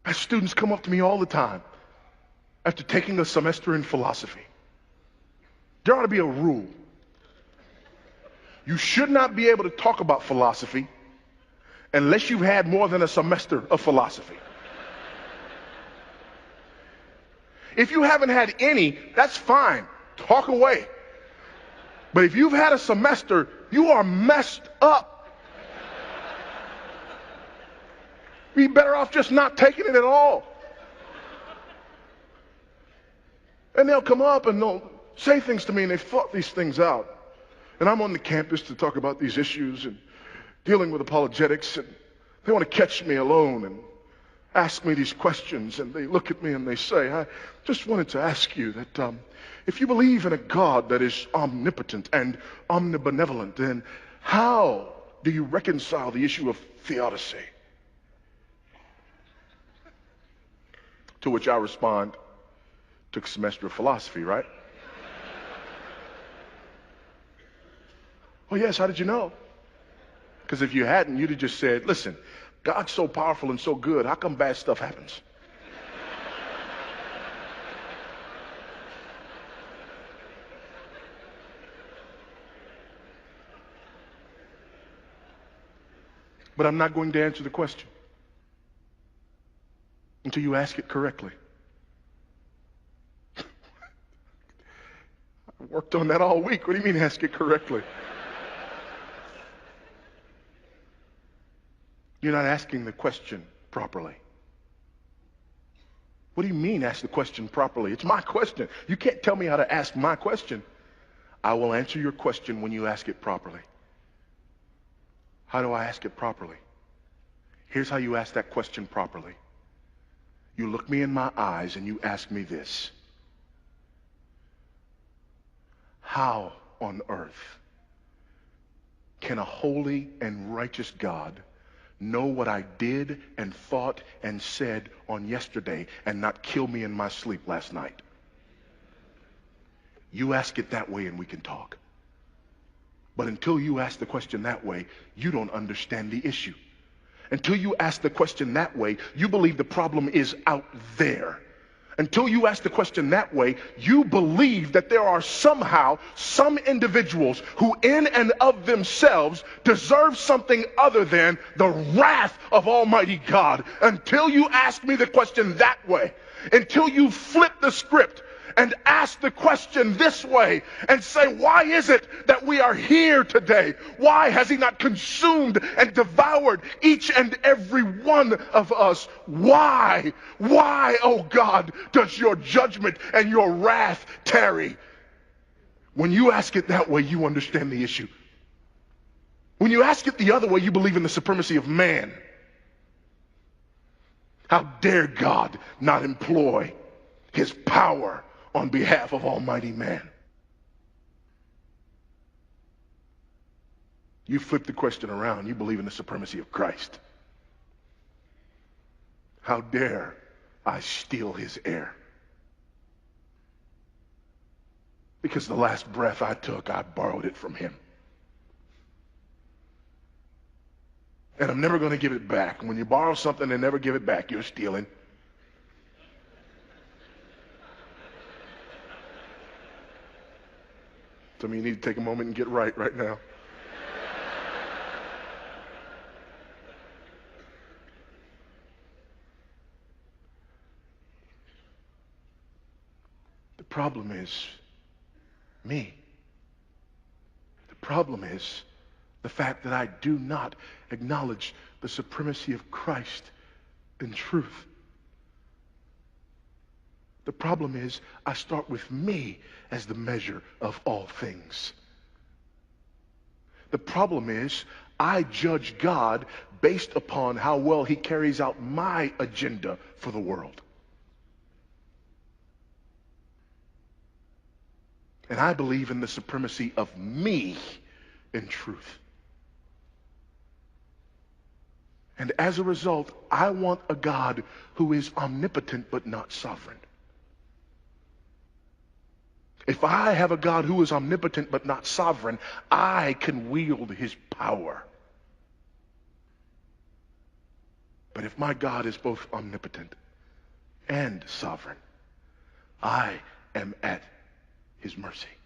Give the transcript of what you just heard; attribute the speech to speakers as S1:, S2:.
S1: I have students come up to me all the time after taking a semester in philosophy. There ought to be a rule. You should not be able to talk about philosophy unless you've had more than a semester of philosophy. If you haven't had any, that's fine. Talk away. But if you've had a semester, you are messed up. You'd be better off just not taking it at all. And they'll come up and they'll say things to me, and they've thought these things out. And I'm on the campus to talk about these issues and dealing with apologetics, and they want to catch me alone and ask me these questions, and they look at me and they say, I just wanted to ask you that if you believe in a God that is omnipotent and omnibenevolent, then how do you reconcile the issue of theodicy? To which I respond, took a semester of philosophy, right? Well, yes, how did you know? Because if you hadn't, you'd have just said, listen, God's so powerful and so good, how come bad stuff happens? But I'm not going to answer the question until you ask it correctly. I worked on that all week. What do you mean ask it correctly? You're not asking the question properly. What do you mean ask the question properly? It's my question. You can't tell me how to ask my question. I will answer your question when you ask it properly. How do I ask it properly? Here's how you ask that question properly. You look me in my eyes and you ask me this. How on earth can a holy and righteous God know what I did and thought and said on yesterday and not kill me in my sleep last night? You ask it that way and we can talk. But until you ask the question that way, you don't understand the issue. Until you ask the question that way, you believe the problem is out there. Until you ask the question that way, you believe that there are somehow some individuals who in and of themselves deserve something other than the wrath of Almighty God. Until you ask me the question that way, until you flip the script and ask the question this way and say, why is it that we are here today? Why has he not consumed and devoured each and every one of us? Why, oh God, does your judgment and your wrath tarry? When you ask it that way, you understand the issue. When you ask it the other way, you believe in the supremacy of man. How dare God not employ his power on behalf of almighty man? You flip the question around, you believe in the supremacy of Christ. How dare I steal his air? Because the last breath I took, I borrowed it from him. And I'm never going to give it back. When you borrow something and never give it back, you're stealing. Some of you need to take a moment and get right now. The problem is me. The problem is the fact that I do not acknowledge the supremacy of Christ in truth. The problem is I start with me as the measure of all things. The problem is I judge God based upon how well he carries out my agenda for the world. And I believe in the supremacy of me in truth. And as a result, I want a God who is omnipotent but not sovereign. If I have a God who is omnipotent but not sovereign, I can wield his power. But if my God is both omnipotent and sovereign, I am at his mercy.